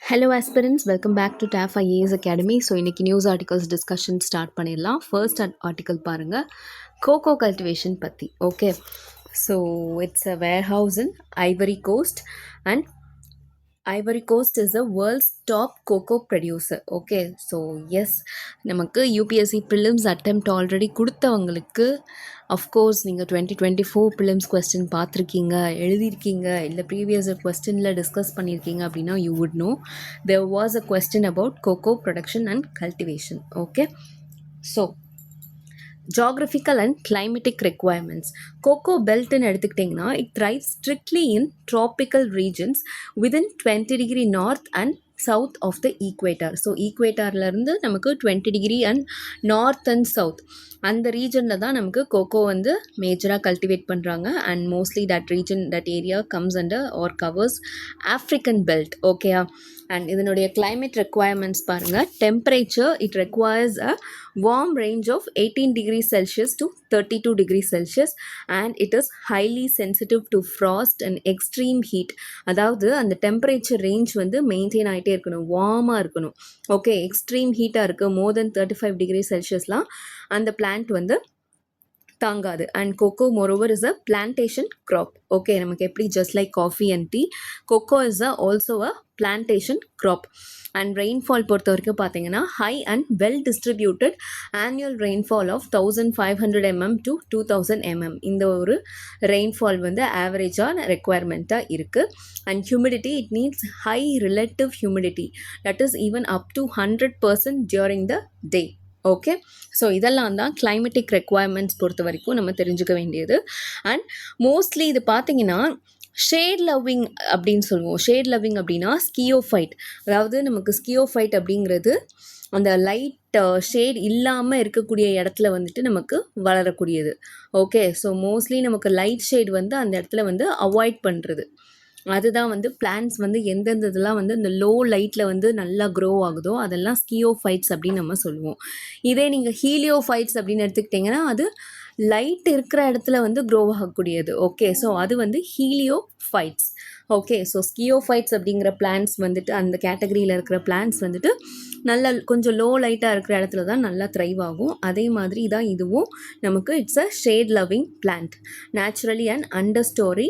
Hello aspirants, welcome back to TAF IAS Academy. So இன்றைக்கி news articles discussion start பண்ணிடலாம். First article பாருங்கள், cocoa cultivation பற்றி. Okay, so it's a warehouse in Ivory Coast and Ivory Coast is the world's top cocoa producer. Okay, so yes, நமக்கு UPSC prelims attempt already கொடுத்தவங்களுக்கு of course நீங்கள் 2024 prelims question பார்த்துருக்கீங்க, எழுதியிருக்கீங்க, இல்லை previous கொஸ்டினில் discuss பண்ணியிருக்கீங்க அப்படின்னா you would know there was a question about cocoa production and cultivation. Okay, so geographical and climatic requirements. Cocoa belt ன்னு எடுத்துக்கிட்டிங்கன்னா it thrives strictly in tropical regions within 20 degree north and south of the equator. So ஈக்குவேட்டர்லேருந்து நமக்கு 20 degree and north and south அந்த ரீஜனில் தான் நமக்கு cocoa வந்து மேஜராக கல்டிவேட் பண்ணுறாங்க. And mostly that area comes under or covers African belt. ஓகேயா, அண்ட் இதனுடைய climate requirements பாருங்கள். Temperature it requires a warm range of 18 degrees Celsius to 32 degrees Celsius and it is highly sensitive to frost and extreme heat. அதாவது அந்த temperature range வந்து maintain ஆகிட்டே இருக்கணும், வார்மாக இருக்கணும். Okay, extreme ஹீட்டாக இருக்குது, மோர் தென் 35 டிகிரி செல்சியஸ்லாம் அந்த பிளான்ட் வந்து தாங்காது. And cocoa moreover is a plantation crop. Okay, நமக்கு எப்படி just like coffee and tea, cocoa is also a plantation crop. And rainfall பொறுத்த வரைக்கும் பார்த்தீங்கன்னா high and well distributed annual rainfall of 1500 mm to 2000 mm. இந்த ஒரு rainfall வந்து ஆவரேஜான ரெக்குவயர்மெண்ட்டாக இருக்குது. And humidity it needs high relative humidity, that is even up to 100% during the day. Okay, so இதெல்லாம் தான் கிளைமேட்டிக் ரெக்குவயர்மெண்ட்ஸ் பொறுத்த வரைக்கும் நம்ம தெரிஞ்சுக்க வேண்டியது. அண்ட் மோஸ்ட்லி இது பார்த்தீங்கன்னா ஷேட் லவ்விங் அப்படின்னு சொல்லுவோம். ஷேட் லவ்விங் அப்படின்னா ஸ்கியோஃபைட், அதாவது நமக்கு ஸ்கியோஃபைட் அப்படிங்கிறது அந்த லைட் ஷேட் இல்லாமல் இருக்கக்கூடிய இடத்துல வந்துட்டு நமக்கு வளரக்கூடியது. ஓகே, ஸோ மோஸ்ட்லி நமக்கு லைட் ஷேட் வந்து அந்த இடத்துல வந்து அவாய்ட் பண்ணுறது, அதுதான் வந்து பிளான்ட்ஸ் வந்து எந்தெந்த இதெல்லாம் வந்து இந்த லோ லைட்டில் வந்து நல்லா க்ரோ ஆகுதோ அதெல்லாம் ஸ்கியோஃபைட்ஸ் அப்படின்னு நம்ம சொல்லுவோம். இதே நீங்கள் ஹீலியோஃபைட்ஸ் அப்படின்னு எடுத்துக்கிட்டிங்கன்னா அது லைட் இருக்கிற இடத்துல வந்து க்ரோ ஆகக்கூடியது. ஓகே, ஸோ அது வந்து ஹீலியோஃபைட்ஸ். ஓகே, ஸோ ஸ்கியோஃபைட்ஸ் அப்படிங்கிற பிளான்ட்ஸ் வந்துட்டு அந்த கேட்டகரியில் இருக்கிற பிளான்ட்ஸ் வந்துட்டு நல்லா கொஞ்சம் லோ லைட்டாக இருக்கிற இடத்துல தான் நல்லா த்ரைவ் ஆகும். அதே மாதிரி தான் இதுவும் நமக்கு it's a shade loving plant, naturally and under story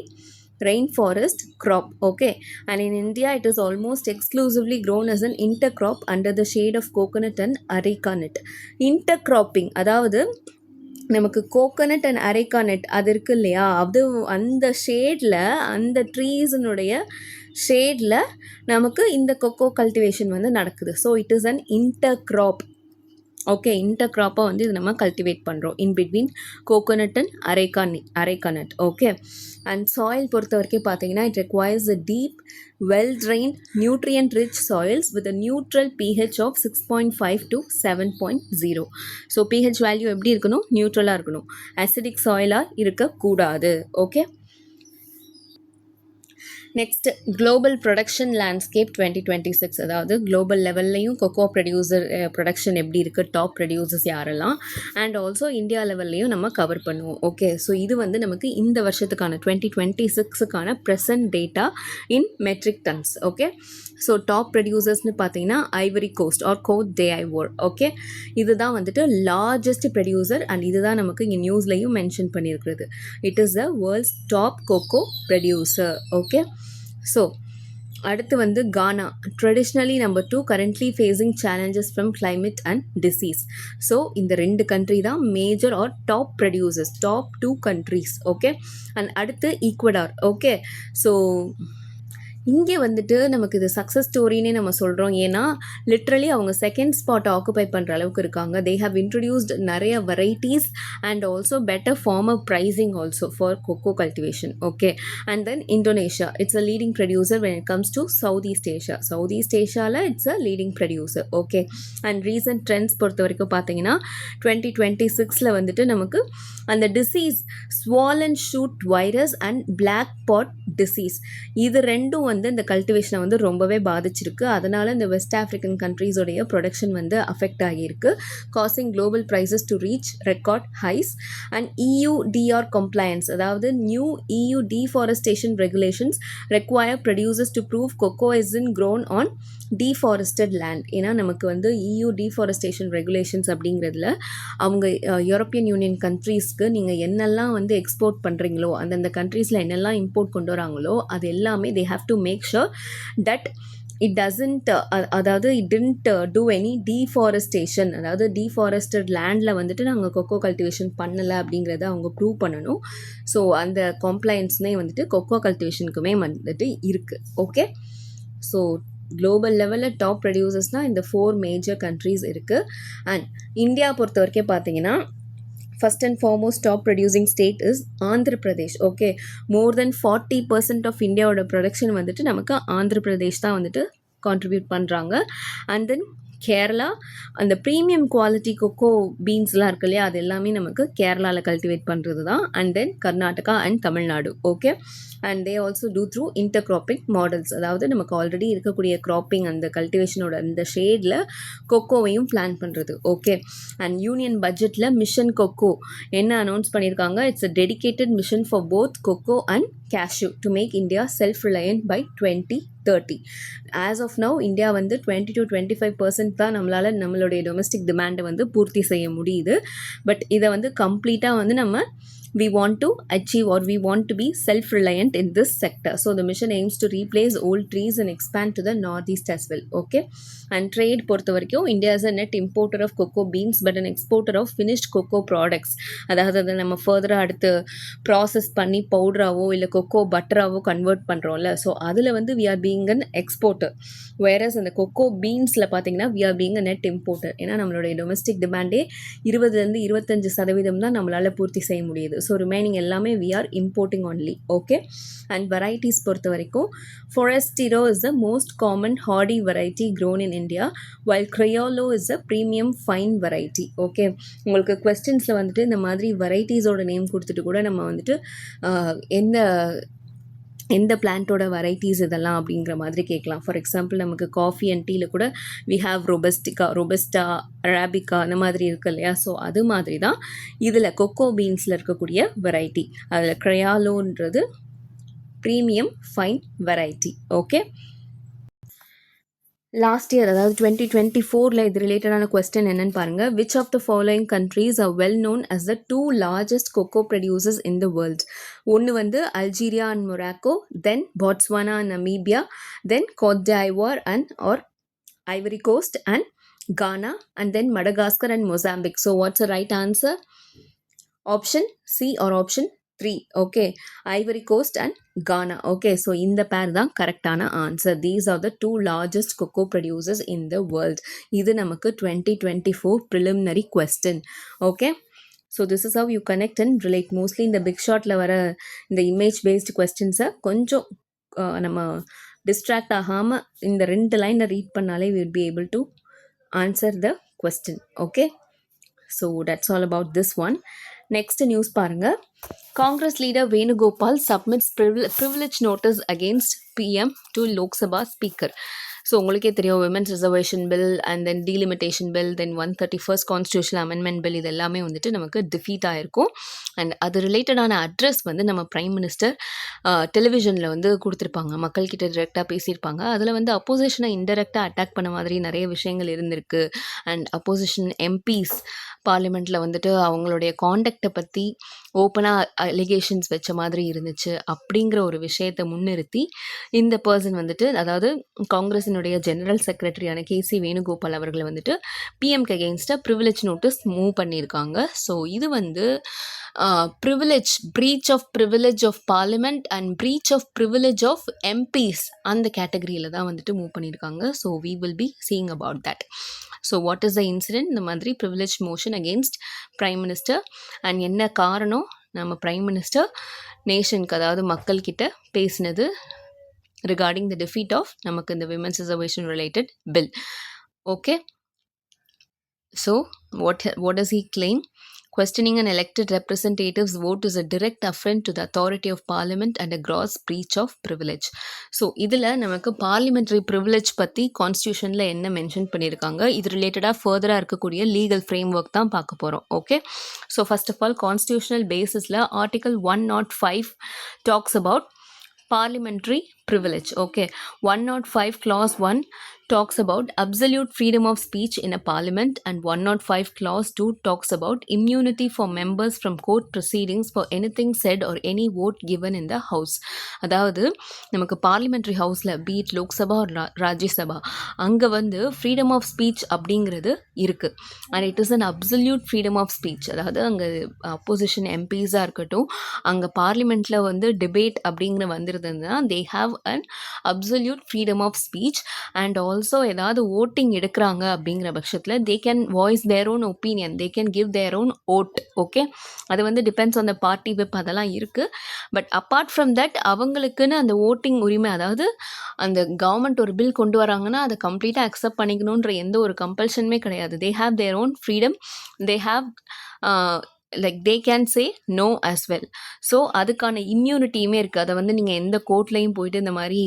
rainforest crop. Okay, and in India it is almost exclusively grown as an intercrop under the shade of coconut and areca nut. Intercropping அதாவது நமக்கு coconut and areca nut அது இருக்குது இல்லையா, அது அந்த ஷேடில் அந்த ட்ரீஸினுடைய ஷேடில் நமக்கு இந்த கொக்கோ கல்டிவேஷன் வந்து நடக்குது. So it is an intercrop. Okay, இன்டர்க்ராப்பாக வந்து இது நம்ம கல்டிவேட் பண்ணுறோம் in between coconut and areca nut. Okay, and soil பொறுத்த வரைக்கும் பார்த்தீங்கன்னா it requires a deep well drained nutrient rich soils with a neutral pH of 6.5 to 7.0. So pH value எப்படி இருக்கணும், நியூட்ரலாக இருக்கணும், அசிடிக் சாயிலாக இருக்கக்கூடாது. Okay, next global production landscape 2026. அதாவது குளோபல் லெவல்லையும் கொக்கோ ப்ரொடக்ஷன் எப்படி இருக்குது, டாப் ப்ரொடியூசர்ஸ் யாரெல்லாம், அண்ட் ஆல்சோ இந்தியா லெவல்லையும் நம்ம கவர் பண்ணுவோம். ஓகே, ஸோ இது வந்து நமக்கு இந்த வருஷத்துக்கான 2026க்கான present data in metric tonnes. Okay, so top ப்ரொடியூசர்ஸ்னு பார்த்தீங்கன்னா Ivory Coast or Cote d'Ivoire. Okay, இதுதான் வந்துட்டு லார்ஜஸ்ட் ப்ரொடியூசர் அண்ட் இதுதான் நமக்கு இங்கே நியூஸ்லையும் மென்ஷன் பண்ணியிருக்கிறது. It is the world's top cocoa producer. Okay, so அடுத்து வந்து Ghana, traditionally number 2, currently facing challenges from climate and disease. So இந்த 2 கண்ட்ரி தான் major or top producers, top 2 countries. Okay, and அடுத்து ஈக்வடார். ஓகே, ஸோ இங்கே வந்துட்டு நமக்கு இது success ஸ்டோரின்னே நம்ம சொல்கிறோம். ஏன்னா லிட்ரலி அவங்க செகண்ட் ஸ்பாட்டை ஆக்குபை பண்ணுற அளவுக்கு இருக்காங்க. தே ஹவ் இன்ட்ரடியூஸ்ட் நிறைய varieties and also better farmer pricing also for cocoa cultivation. Okay, and then Indonesia it's a leading producer when it comes to South East Asia. South East ஏஷியாவில் it's a leading producer. Okay, and recent trends பொறுத்த வரைக்கும் பார்த்தீங்கன்னா 2026 வந்துட்டு நமக்கு அந்த disease swollen shoot virus and black pod disease, இது ரெண்டும் வந்து இந்த கல்டிவேஷனை வந்து ரொம்பவே பாதிச்சிருக்கு. அதனால் இந்த வெஸ்ட் ஆஃப்ரிக்கன் கண்ட்ரீஸோடைய ப்ரொடக்ஷன் வந்து அஃபெக்ட் ஆகியிருக்கு, causing global prices to reach record highs. And EUDR compliance, அதாவது new EU deforestation regulations require producers to prove cocoa isn't grown on deforested land. ஏன்னா நமக்கு வந்து EU deforestation regulations அப்படிங்கிறதுல அவங்க European union கண்ட்ரீஸ்க்கு நீங்கள் என்னெல்லாம் வந்து எக்ஸ்போர்ட் பண்ணுறீங்களோ, அந்தந்த கண்ட்ரீஸில் என்னெல்லாம் இம்போர்ட் கொண்டு வராங்களோ அது எல்லாமே they have to make sure that it doesn't அதாவது it didn't do any deforestation, அதாவது deforested லேண்டில் வந்துட்டு நாங்கள் கொக்கோ கல்டிவேஷன் பண்ணலை அப்படிங்கிறத அவங்க ப்ரூவ் பண்ணணும். ஸோ அந்த காம்ப்ளைன்ஸ்னே வந்துட்டு கொக்கோ கல்டிவேஷனுக்குமே வந்துட்டு இருக்குது. ஓகே, ஸோ குளோபல் லெவலில் டாப் ப்ரொடியூசர்ஸ்னால் இந்த 4 மேஜர் கண்ட்ரீஸ் இருக்குது. அண்ட் இந்தியா பொறுத்த வரைக்கும் பார்த்தீங்கன்னா first and foremost top producing state is Andhra Pradesh. Okay, more than 40% of Indiaவோட production வந்துட்டு நமக்கு ஆந்திர பிரதேஷ் தான் வந்துட்டு கான்ட்ரிபியூட் பண்ணுறாங்க. அண்ட் தென் கேரளா, அந்த ப்ரீமியம் குவாலிட்டி கொக்கோ பீன்ஸ்லாம் இருக்கு இல்லையா, அது எல்லாமே நமக்கு கேரளாவில் கல்டிவேட் பண்ணுறது தான். And then Karnataka and Tamil Nadu. Okay, and they also do through intercropping models, அதாவது நமக்கு ஆல்ரெடி இருக்கக்கூடிய க்ராப்பிங் அந்த கல்டிவேஷனோட அந்த ஷேடில் கொக்கோவையும் பிளான் பண்ணுறது. ஓகே, அண்ட் யூனியன் பட்ஜெட்டில் மிஷன் கொக்கோ என்ன அனௌன்ஸ் பண்ணியிருக்காங்க, it's a dedicated mission for both cocoa and cashew to make India self-reliant by 2030. As of now, India வந்து 20 to 25% தான் நம்மளுடைய டொமஸ்டிக் டிமாண்டை வந்து பூர்த்தி செய்ய முடியுது. பட் இதை வந்து கம்ப்ளீட்டாக வந்து நம்ம we want to achieve or we want to be self-reliant in this sector. So the mission aims to replace old trees and expand to the northeast as well. Okay, and trade பொறுத்த வரைக்கும் India is a net importer of cocoa beans but an exporter of finished cocoa products. அதாவது அதை நம்ம ஃபர்தராக அடுத்து process பண்ணி பவுடராகவோ இல்லை kho kho பட்டராகவோ convert பண்ணுறோம்ல, so அதில் வந்து we are being an exporter. Whereas அந்த கொக்கோ பீன்ஸில் பார்த்தீங்கன்னா we are being a net importer. ஏன்னா நம்மளுடைய டொமஸ்டிக் டிமாண்டே 20-25% தான் நம்மளால் பூர்த்தி செய்ய முடியுது. ஸோ ரிமைனிங் எல்லாமே we are importing only. Okay, and varieties பொறுத்த வரைக்கும் Forastero is the most common hardy variety grown in India, while Criollo is a premium fine variety. Okay, உங்களுக்கு கொஸ்டின்ஸில் வந்துட்டு இந்த மாதிரி வெரைட்டிஸோட நேம் கொடுத்துட்டு கூட நம்ம வந்துட்டு எந்த பிளான்ட்டோட வெரைட்டிஸ் இதெல்லாம் அப்படிங்கிற மாதிரி கேட்கலாம். ஃபார் எக்ஸாம்பிள் நமக்கு காஃபி அண்ட் டீயில் கூட வி ஹாவ் ரொபஸ்டா, அரபிகா அந்த மாதிரி இருக்கு இல்லையா, ஸோ அது மாதிரி தான் இதில் கொக்கோ பீன்ஸில் இருக்கக்கூடிய வெரைட்டி. அதில் க்ரையாலோன்றது premium fine variety. Okay, last year அதாவது 2024 இது ரிலேட்டடான கொஸ்டின் என்னன்னு பாருங்கள். Which of the following countries are well known as the 2 largest cocoa producers in the world? ஒன்று வந்து Algeria and Morocco, then Botswana and Namibia, then Cote d'Ivoire and or Ivory Coast and Ghana, and then Madagascar and Mozambique. So what's the right answer? Option C or option 3. Okay, Ivory Coast and Ghana. Okay, so இந்த பேர் தான் கரெக்டான answer. These are the 2 largest cocoa producers in the world. இது நமக்கு 2024 preliminary question. Okay, so this is how you connect and relate. Mostly இந்த big ஷாட்டில் வர இந்த இமேஜ் பேஸ்டு கொஸ்டின்ஸை கொஞ்சம் நம்ம டிஸ்ட்ராக்ட் ஆகாமல் இந்த 2 லைனை ரீட் பண்ணாலே we will be able to answer the question. Okay, so that's all about this one. Next news பாருங்க. Congress leader Venugopal submits privilege notice against PM to Lok Sabha Speaker. So உங்களுக்கே தெரியும், women's reservation bill and then delimitation bill, then 131st constitutional amendment bill, இது எல்லாமே வந்துட்டு நமக்கு defeat ஆகிருக்கும். And அது ரிலேட்டடான அட்ரஸ் வந்து நம்ம பிரைம் மினிஸ்டர் டெலிவிஷனில் வந்து கொடுத்துருப்பாங்க, மக்கள்கிட்ட டிரெக்டாக பேசியிருப்பாங்க. அதில் வந்து அப்போசிஷனை இன்டெரக்டாக அட்டாக் பண்ண மாதிரி நிறைய விஷயங்கள் இருந்திருக்கு. அண்ட் அப்போசிஷன் எம்பிஸ் பார்லிமெண்ட்டில் வந்துட்டு அவங்களுடைய காண்டக்டை பற்றி ஓப்பனாக அலிகேஷன்ஸ் வச்ச மாதிரி இருந்துச்சு. அப்படிங்கிற ஒரு விஷயத்தை முன்னிறுத்தி இந்த பர்சன் வந்துட்டு, அதாவது காங்கிரஸினுடைய ஜெனரல் செக்ரட்டரியான KC வேணுகோபால் அவர்களை வந்துட்டு பிஎம்க்கு அகெயின்ஸ்டாக ப்ரிவிலேஜ் நோட்டீஸ் மூவ் பண்ணியிருக்காங்க. ஸோ இது வந்து privilege, breach of privilege of parliament and breach of privilege of MPs, அந்த கேட்டகரியில் தான் வந்துட்டு மூவ் பண்ணியிருக்காங்க. So we will be seeing about that. So what is the incident? இந்த மாதிரி privilege motion against prime minister, and என்ன காரணம்? நம்ம பிரைம் மினிஸ்டர் நேஷனுக்கு, அதாவது மக்கள்கிட்ட பேசினது regarding the defeat of நமக்கு இந்த women's reservation related bill. Okay, so what does he claim? questioning an elected representative's vote is a direct affront to the authority of parliament and a gross breach of privilege. So இதில் நமக்கு parliamentary privilege பற்றி கான்ஸ்டியூஷனில் என்ன mention பண்ணியிருக்காங்க, இது ரிலேட்டடாக ஃபர்தராக இருக்கக்கூடிய legal frame work தான் பார்க்க போகிறோம். Okay, so first of all constitutional பேசிஸில் article 105 talks about parliamentary privilege. Okay, 105 clause 1 talks about absolute freedom of speech in a parliament, and 105 clause 2 talks about immunity for members from court proceedings for anything said or any vote given in the house. அதாவது நமக்கு parliamentary ஹவுஸில் beat Lok Sabha Rajya Sabha அங்கே வந்து freedom of speech அப்படிங்கிறது இருக்குது. And it is an absolute freedom of speech. அதாவது அங்கே opposition எம்பிஸாக இருக்கட்டும், அங்கே பார்லிமெண்ட்டில் வந்து டிபேட் அப்படிங்கிற வந்துருதுன்னா they have an absolute freedom of speech. And also ஏதாவது ஓட்டிங் எடுக்கிறாங்க அப்படிங்கிற பட்சத்தில் they can voice their own opinion, they can give their own vote. Okay, அது வந்து depends on the party whip அதெல்லாம் இருக்குது. பட் அப்பார்ட் ஃப்ரம் தட் அவங்களுக்குன்னு அந்த ஓட்டிங் உரிமை, அதாவது அந்த கவர்மெண்ட் ஒரு பில் கொண்டு வராங்கன்னா அதை கம்ப்ளீட்டாக அக்செப்ட் பண்ணிக்கணுன்ற எந்த ஒரு கம்பல்ஷனுமே கிடையாது. They have their own freedom, they have like they can say no as well. So அதுக்கான இம்யூனிட்டியுமே இருக்குது. அதை வந்து நீங்கள் எந்த கோர்ட்லேயும் போயிட்டு இந்த மாதிரி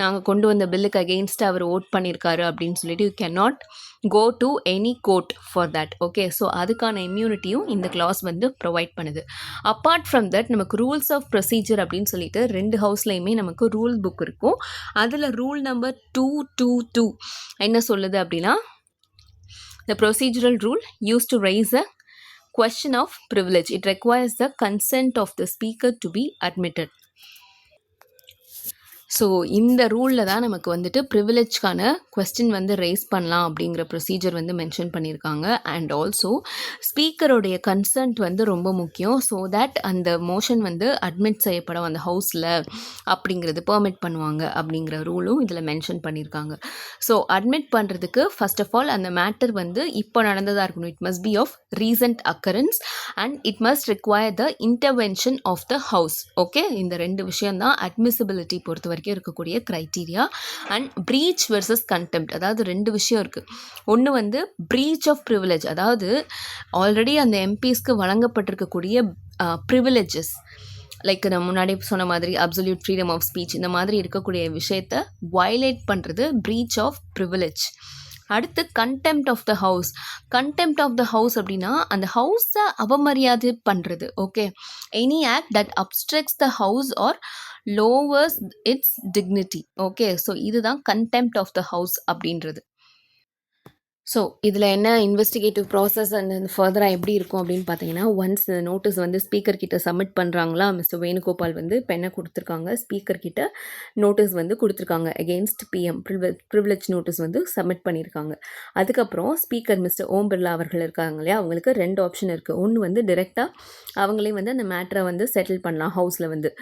நாங்கள் கொண்டு வந்த பில்லுக்கு அகெயின்ஸ்டாக அவர் ஓட் பண்ணியிருக்காரு அப்படின்னு சொல்லிட்டு you can not go to any court for that. Okay, so அதுக்கான இம்யூனிட்டியும் இந்த கிளாஸ் வந்து ப்ரொவைட் பண்ணுது. அப்பார்ட் ஃப்ரம் தட் நமக்கு ரூல்ஸ் ஆஃப் ப்ரொசீஜர் அப்படின்னு சொல்லிட்டு 2 ஹவுஸ்லையுமே நமக்கு ரூல் புக் இருக்கும். அதில் ரூல் நம்பர் 222 என்ன சொல்லுது அப்படின்னா, the procedural rule used to raise a question of privilege. It requires the consent of the speaker to be admitted. So இந்த ரூலில் தான் நமக்கு வந்துட்டு ப்ரிவிலேஜ்க்கான கொஸ்டின் வந்து ரைஸ் பண்ணலாம் அப்படிங்கிற ப்ரொசீஜர் வந்து மென்ஷன் பண்ணியிருக்காங்க. அண்ட் ஆல்சோ ஸ்பீக்கருடைய கன்சென்ட் வந்து ரொம்ப முக்கியம். ஸோ தட் அந்த மோஷன் வந்து அட்மிட் செய்யப்படும் அந்த ஹவுஸில் அப்படிங்கிறது பெர்மிட் பண்ணுவாங்க அப்படிங்கிற ரூலும் இதில் மென்ஷன் பண்ணியிருக்காங்க. ஸோ அட்மிட் பண்ணுறதுக்கு ஃபர்ஸ்ட் ஆஃப் ஆல் அந்த மேட்டர் வந்து இப்போ நடந்ததாக இருக்கணும். It must be of recent occurrence and it must require the intervention of the house. Okay, இந்த 2 விஷயம் தான் அட்மிசிபிலிட்டி பொறுத்த வரைக்கும் இருக்கக்கூடிய criteria. And breach versus contempt, அதாவது 2 விஷயம் இருக்குது. ஒன்று வந்து பிரீச் ஆஃப் ப்ரிவிலேஜ், அதாவது ஆல்ரெடி அந்த எம்பிஸ்க்கு வழங்கப்பட்டிருக்கக்கூடிய ப்ரிவிலேஜஸ், லைக் நம்ம முன்னாடி சொன்ன மாதிரி அப்சல்யூட் ஃப்ரீடம் ஆஃப் ஸ்பீச், இந்த மாதிரி இருக்கக்கூடிய விஷயத்தை வயலேட் பண்ணுறது பிரீச் ஆஃப் ப்ரிவிலேஜ். அடுத்து contempt of the house. Contempt of the house அப்படின்னா அந்த ஹவுஸை அவமரியாதை பண்ணுறது. Okay, any act that obstructs the house or lowers its dignity. Okay, so இதுதான் கண்டெம்ப்ட் ஆஃப் த ஹவுஸ் அப்படின்றது. ஸோ இதில் என்ன இன்வெஸ்டிகேட்டிவ் ப்ராசஸ் அண்ட் ஃபர்தராக எப்படி இருக்கும் அப்படின்னு பார்த்தீங்கன்னா, ஒன்ஸ் நோட்டீஸ் வந்து ஸ்பீக்கர் கிட்ட சப்மிட் பண்ணுறாங்களா, மிஸ்டர் வேணுகோபால் வந்து பெண்ணை கொடுத்துருக்காங்க, ஸ்பீக்கர் கிட்ட நோட்டீஸ் வந்து கொடுத்துருக்காங்க, அகெயின்ஸ்ட் பிஎம் ப்ரிவிலேஜ் நோட்டீஸ் வந்து சப்மிட் பண்ணியிருக்காங்க. அதுக்கப்புறம் ஸ்பீக்கர் மிஸ்டர் ஓம் பிர்லா அவர்கள் இருக்காங்க இல்லையா, அவங்களுக்கு 2 ஆப்ஷன் இருக்குது. ஒன்று வந்து டிரெக்டாக அவங்களே வந்து அந்த மேட்டரை வந்து செட்டில் பண்ணலாம் ஹவுஸில் வந்து,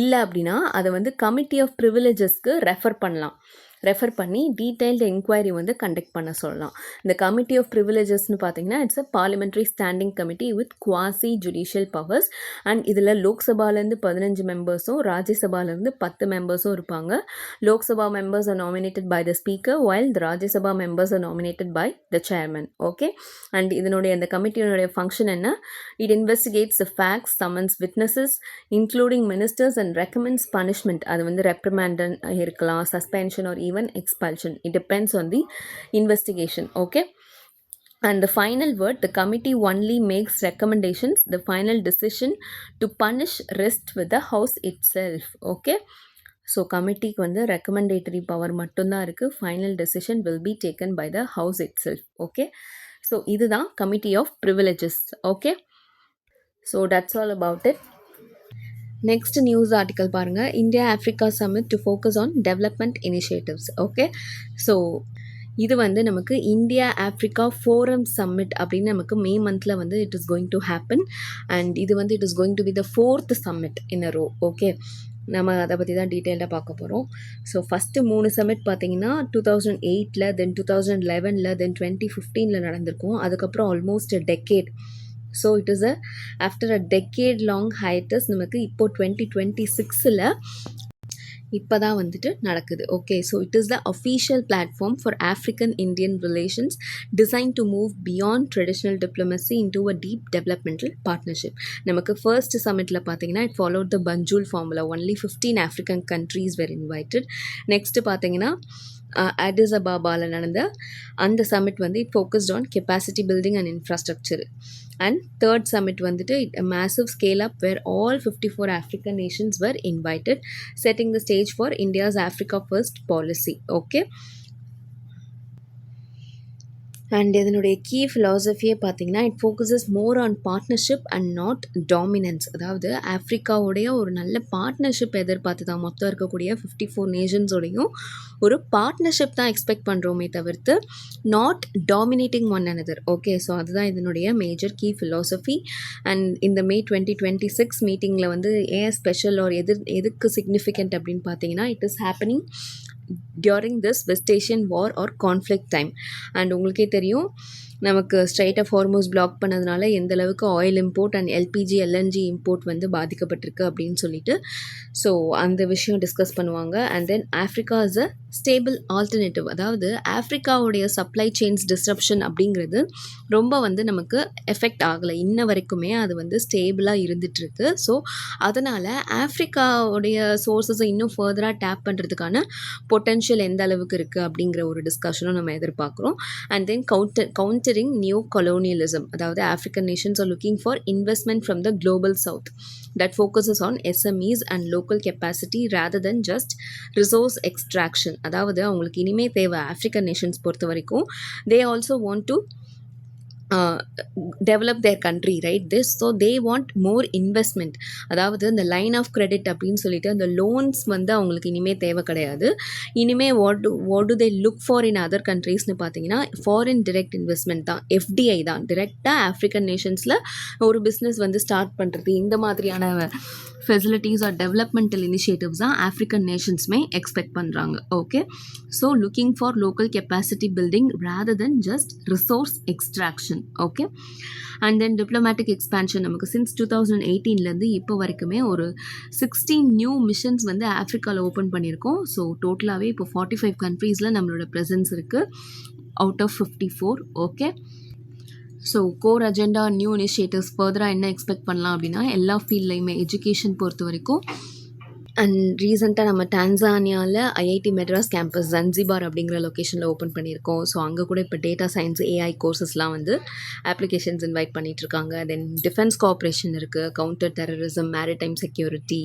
இல்லை அப்படின்னா அதை வந்து கமிட்டி ஆஃப் ப்ரிவிலேஜஸ்க்கு ரெஃபர் பண்ணி டீட்டெயில்டு என்கொயரி வந்து கண்டக்ட் பண்ண சொல்லலாம். இந்த கமிட்டி ஆஃப் ப்ரிவிலேஜஸ்னு பார்த்தீங்கன்னா it's a parliamentary standing committee with quasi judicial powers. And இதில் லோக்சபாலேருந்து 15 மெம்பர்ஸும் ராஜ்யசபாலேருந்து 10 மெம்பர்ஸும் இருப்பாங்க. Lok Sabha members are nominated by the speaker while the Rajya Sabha members are nominated by the chairman. Okay, and இதனுடைய அந்த கமிட்டியினுடைய ஃபங்க்ஷன் என்ன, it investigates the facts, summons witnesses including ministers and recommends punishment. அது வந்து ரெப்ரிமாண்டன் இருக்கலாம், suspension or even expulsion. It depends on the investigation. Okay, and the final word, the committee only makes recommendations. The final decision to punish rests with the house itself. Okay, so committee க்கு வந்து recommendatory power மட்டும்தான் இருக்குது. Final decision will be taken by the house itself. Okay, so இதுதான் committee of privileges. Okay, so that's all about it. Next news article பாருங்கள், India Africa summit to focus on development initiatives. Okay, so இது வந்து நமக்கு India Africa forum submit அப்படின்னு நமக்கு May மந்தில் வந்து it is going to happen. And இது வந்து it is going to be the 4th summit in a row. Okay, நம்ம அதை பற்றி தான் டீட்டெயிலாக பார்க்க போகிறோம். ஸோ ஃபஸ்ட்டு 3 சம்மிட் பார்த்தீங்கன்னா 2008, தென் 2011, தென் 2015 நடந்திருக்கும். அதுக்கப்புறம் almost a decade. So it is after a decade long hiatus நமக்கு இப்போது 2026 இப்போ தான் வந்துட்டு நடக்குது. Okay, so it is the official platform for African Indian relations design to move beyond traditional diplomacy into a deep developmental partnership. நமக்கு first சமிட்டில் பார்த்தீங்கன்னா it followed the Banjul formula. Only 15 African countries were invited. Next பார்த்தீங்கன்னா Addis அபாபாவில் நடந்த அந்த summit வந்து it focused on capacity building and infrastructure. And third summit வந்துட்டு a massive scale up where all 54 African nations were invited, setting the stage for India's Africa First policy. Okay. And இதனுடைய key ஃபிலாசபியே பார்த்தீங்கன்னா it focuses more on partnership and not dominance. அதாவது ஆஃப்ரிக்காவுடைய ஒரு நல்ல partnership எதிர்பார்த்து தான் மொத்தம் இருக்கக்கூடிய 54 நேஷன்ஸோடையும் ஒரு பார்ட்னர்ஷிப் தான் எக்ஸ்பெக்ட் பண்ணுறோமே தவிர்த்து not dominating one another. Okay, so அதுதான் இதனுடைய மேஜர் கீ ஃபிலாசபி. அண்ட் இந்த May 2026 மீட்டிங்கில் வந்து ஏன் ஸ்பெஷல் ஒரு எதுக்கு சிக்னிஃபிகண்ட் அப்படின்னு பார்த்தீங்கன்னா it is happening during this West Asian war or conflict time. And உங்களுக்கே தெரியும் நமக்கு ஸ்ட்ரைட் ஆஃப் ஹார்மோஸ் பிளாக் பண்ணதுனால எந்த அளவுக்கு oil import and LPG LNG import வந்து பாதிக்கப்பட்டிருக்கு அப்படின்னு சொல்லிட்டு ஸோ அந்த விஷயம் டிஸ்கஸ் பண்ணுவாங்க. And then Africa is a stable alternative. அதாவது ஆஃப்ரிக்காவுடைய சப்ளை செயின்ஸ் டிஸ்ரப்ஷன் அப்படிங்கிறது ரொம்ப வந்து நமக்கு எஃபெக்ட் ஆகலை இன்ன வரைக்குமே. அது வந்து ஸ்டேபிளாக இருந்துகிட்ருக்கு. ஸோ அதனால் ஆஃப்ரிக்காவுடைய சோர்ஸஸை இன்னும் ஃபர்தராக டேப் பண்ணுறதுக்கான பொட்டென்ஷியல் எந்த அளவுக்கு இருக்குது அப்படிங்கிற ஒரு டிஸ்கஷனும் நம்ம எதிர்பார்க்குறோம். And then countering new colonialism. அதாவது African nations are looking for investment from the global south that focuses on SMEs and local capacity rather than just resource extraction. அதாவது அவங்களுக்கு இனிமே தேவை ஆஃப்ரிக்கன் நேஷன்ஸ் பொறுத்த வரைக்கும் they also want to develop their country, right? So they want more investment. அதாவது இந்த line of credit அப்படின்னு சொல்லிட்டு அந்த லோன்ஸ் வந்து அவங்களுக்கு இனிமேல் தேவை கிடையாது. இனிமேல் what to they look for in other கண்ட்ரீஸ்னு பார்த்தீங்கன்னா ஃபாரின் டிரெக்ட் இன்வெஸ்ட்மெண்ட் தான், எஃப்டிஐ தான். டிரெக்டாக ஆஃப்ரிக்கன் நேஷன்ஸில் ஒரு பிஸ்னஸ் வந்து ஸ்டார்ட் பண்ணுறது, இந்த மாதிரியான ஃபெசிலிட்டிஸ் ஆர் டெவலப்மெண்டல் இனிஷியேட்டிவ்ஸ் தான் ஆஃப்ரிக்கன் நேஷன்ஸுமே எக்ஸ்பெக்ட் பண்ணுறாங்க. Okay, so looking for local capacity building rather then just resource extraction. Okay, and then diplomatic expansion. நமக்கு சின்ஸ் 2018 இப்போ வரைக்குமே ஒரு 16 நியூ மிஷன்ஸ் வந்து ஆஃப்ரிக்காவில் ஓப்பன் பண்ணியிருக்கோம். ஸோ டோட்டலாகவே இப்போ 45 கண்ட்ரீஸில் நம்மளோட ப்ரெசன்ஸ் இருக்குது out of 54. Okay, so core agenda new initiatives ஃபர்தராக என்ன எக்ஸ்பெக்ட் பண்ணலாம் அப்படின்னா எல்லா ஃபீல்ட்லையுமே எஜுகேஷன் பொறுத்த வரைக்கும். அண்ட் ரீசெண்டாக நம்ம டான்சானியாவில் ஐஐடி மெட்ராஸ் கேம்பஸ் ஜன்சிபார் அப்படிங்கிற லொக்கேஷனில் ஓப்பன் பண்ணியிருக்கோம். ஸோ அங்கே கூட இப்போ டேட்டா சயின்ஸ் ஏஐ கோர்சஸ்லாம் வந்து அப்ளிகேஷன்ஸ் இன்வைட் பண்ணிகிட்ருக்காங்க. தென் டிஃபென்ஸ் கோஆப்ரேஷன் இருக்குது, counter terrorism, maritime security,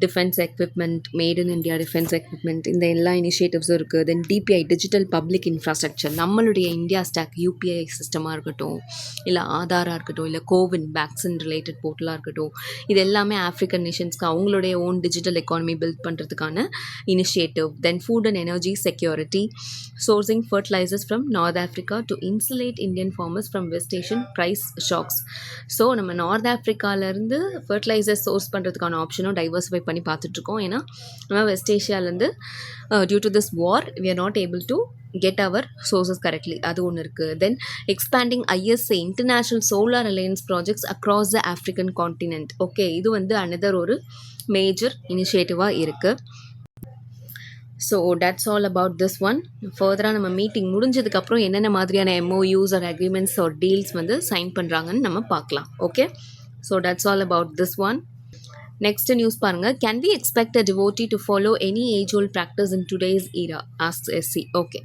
defence equipment, made in India defence equipment, இந்த எல்லா இனிஷியேட்டிவ்ஸும் இருக்குது. Then DPI digital public infrastructure, நம்மளுடைய இந்தியா ஸ்டாக் யூபிஐ சிஸ்டமாக இருக்கட்டும், இல்லை ஆதாராக இருக்கட்டும், இல்லை கோவின் வேக்சின் ரிலேட்டட் போர்ட்டலாக இருக்கட்டும், இது எல்லாமே ஆஃப்ரிக்கன் நேஷன்ஸ்க்கு அவங்களுடைய ஓன் டிஜிட்டல் எக்கானமி பில்ட் பண்ணுறதுக்கான initiative. Then food and energy security, sourcing fertilisers from North Africa to insulate Indian farmers from West Asian price shocks. So நம்ம நார்த் ஆஃப்ரிக்காவிலேருந்து ஃபர்டிலைசர்ஸ் சோர்ஸ் பண்ணுறதுக்கான ஆப்ஷனும் டைவர்சிஃபை பண்ணி பார்த்துட்ருக்கோம். ஏன்னா நம்ம வெஸ்ட் ஏஷியாவிலேருந்து due to this war we are not able to get our sources correctly. அது ஒன்று இருக்குது. Then expanding ISA International Solar Alliance projects across the African continent. Okay, இது வந்து அனதர் ஒரு மேஜர் இனிஷியேட்டிவாக இருக்குது. So that's all about this one. ஃபர்தராக நம்ம மீட்டிங் முடிஞ்சதுக்கப்புறம் என்னென்ன மாதிரியான MOUs or agreements or deals வந்து சைன் பண்ணுறாங்கன்னு நம்ம பார்க்கலாம். Okay, so that's all about this one. Next news பாருங்க. Can we expect a devotee to follow any age old practice in today's era ask SC. Okay,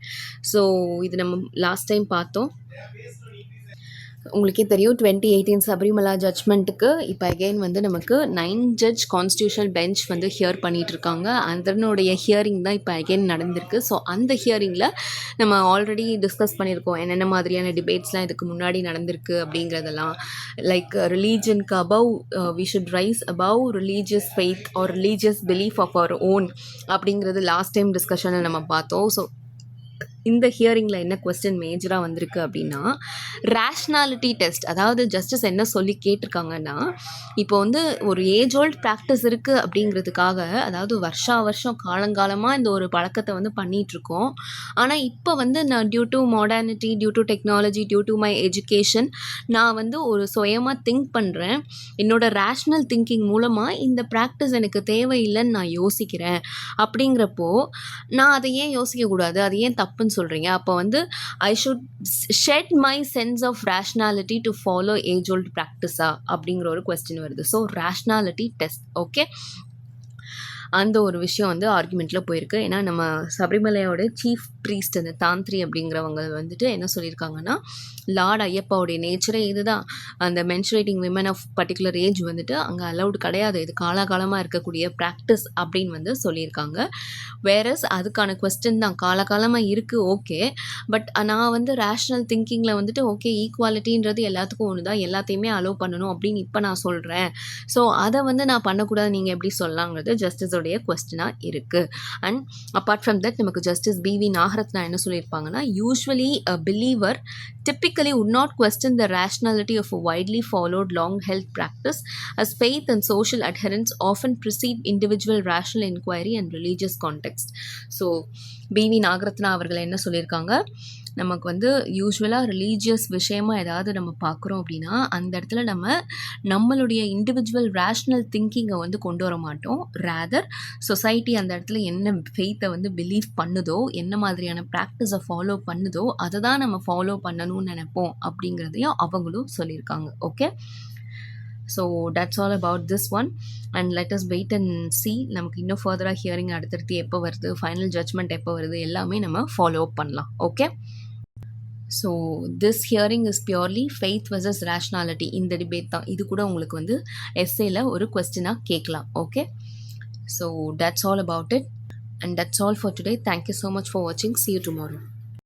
so இது நம்ம last time பார்த்தோம். உங்களுக்கே தெரியும் 2018 சபரிமலா ஜட்ஜ்மெண்ட்டுக்கு இப்போ அகெயின் வந்து நமக்கு 9 ஜட்ஜ் கான்ஸ்டியூஷனல் பெஞ்ச் வந்து ஹியர் பண்ணிகிட்ருக்காங்க. அதனுடைய ஹியரிங் தான் இப்போ அகெயின் நடந்திருக்கு. ஸோ அந்த ஹியரிங்கில் நம்ம ஆல்ரெடி டிஸ்கஸ் பண்ணியிருக்கோம் என்னென்ன மாதிரியான டிபேட்ஸ்லாம் இதுக்கு முன்னாடி நடந்திருக்கு அப்படிங்கிறதெல்லாம். லைக் ரிலீஜனுக்கு above we should rise above religious faith or religious belief of our own அப்படிங்கிறது லாஸ்ட் டைம் டிஸ்கஷனில் நம்ம பார்த்தோம். ஸோ இந்த ஹியரிங்கில் என்ன கொஸ்டின் மேஜராக வந்திருக்கு அப்படின்னா, ரேஷ்னாலிட்டி டெஸ்ட். அதாவது ஜஸ்டிஸ் என்ன சொல்லி கேட்டிருக்காங்கன்னா, இப்போ வந்து ஒரு ஏஜ் ஓல்ட் ப்ராக்டிஸ் இருக்குது அப்படிங்கிறதுக்காக, அதாவது வருஷம் காலங்காலமாக இந்த ஒரு பழக்கத்தை வந்து பண்ணிகிட்ருக்கோம். ஆனால் இப்போ வந்து நான் due to modernity, due to technology, due to my education, நான் வந்து ஒரு சுயமாக திங்க் பண்ணுறேன். என்னோட ரேஷ்னல் திங்கிங் மூலமாக இந்த ப்ராக்டிஸ் எனக்கு தேவையில்லைன்னு நான் யோசிக்கிறேன். அப்படிங்கிறப்போ நான் அதை ஏன் யோசிக்கக்கூடாது, அது ஏன் தப்புன்னு சொல்கிறீங்க? அப்போ வந்து I should shed my sense of rationality to follow age old ப்ராக்டிஸா அப்படிங்கிற ஒரு கொஸ்டின் வருது. So rationality test. ஓகே, அந்த ஒரு விஷயம் வந்து ஆர்குமெண்ட்டில் போயிருக்கு. ஏன்னா நம்ம சபரிமலையோட சீஃப் ப்ரீஸ்ட் அந்த தாந்திரி அப்படிங்கிறவங்க வந்துட்டு என்ன சொல்லியிருக்காங்கன்னா, லார்ட் ஐயப்பாவுடைய நேச்சரே இதுதான். அந்த menstruating women of particular age வந்துட்டு அங்கே அலௌடு கிடையாது, இது காலகாலமாக இருக்கக்கூடிய ப்ராக்டிஸ் அப்படின்னு வந்து சொல்லியிருக்காங்க. வேறஸ் அதுக்கான கொஸ்டின் தான் காலகாலமாக இருக்குது. ஓகே, பட் நான் வந்து ரேஷ்னல் திங்கிங்கில் வந்துட்டு ஓகே ஈக்குவாலிட்டின்றது எல்லாத்துக்கும் ஒன்று தான், எல்லாத்தையுமே அலோவ் பண்ணணும் அப்படின்னு இப்போ நான் சொல்கிறேன். ஸோ அதை வந்து நான் பண்ணக்கூடாது நீங்கள் எப்படி சொல்லலாங்கிறது ஜஸ்டிஸோடைய கொஸ்டினாக இருக்குது. அண்ட் அப்பார்ட் ஃப்ரம் தட் நமக்கு ஜஸ்டிஸ் பிவி நாகரத்னா என்ன சொல்லியிருப்பாங்கன்னா, usually a believer typically would not question the rationality of a widely followed long-held practice, as faith and social adherence often precede individual rational inquiry and religious context. So, BV Nagarathna அவர்கள் என்ன சொல்லியிருக்காங்க, நமக்கு வந்து யூஸ்வலாக religious விஷயமாக ஏதாவது நம்ம பார்க்குறோம் அப்படின்னா அந்த இடத்துல நம்மளுடைய இண்டிவிஜுவல் ரேஷ்னல் திங்கிங்கை வந்து கொண்டு வர மாட்டோம். ரேதர் சொசைட்டி அந்த இடத்துல என்ன ஃபெய்த்தை வந்து பிலீவ் பண்ணுதோ, என்ன மாதிரியான ப்ராக்டிஸை ஃபாலோ பண்ணுதோ அதை தான் நம்ம ஃபாலோ பண்ணணும்னு நினைப்போம் அப்படிங்கிறதையும் அவங்களும் சொல்லியிருக்காங்க. Okay, so that's all about this one and let us wait and see. நமக்கு இன்னும் ஃபர்தராக ஹியரிங் அடுத்தடுத்து எப்போ வருது, ஃபைனல் ஜட்ஜ்மெண்ட் எப்போ வருது, எல்லாமே நம்ம ஃபாலோ அப் பண்ணலாம். Okay, so this hearing is purely faith versus rationality. இந்த டிபேட் தான். இது கூட உங்களுக்கு வந்து எஸ்ஏல ஒரு கொஸ்டினாக கேட்கலாம். Okay, so that's all about it and that's all for today. Thank you so much for வாட்சிங். See you tomorrow.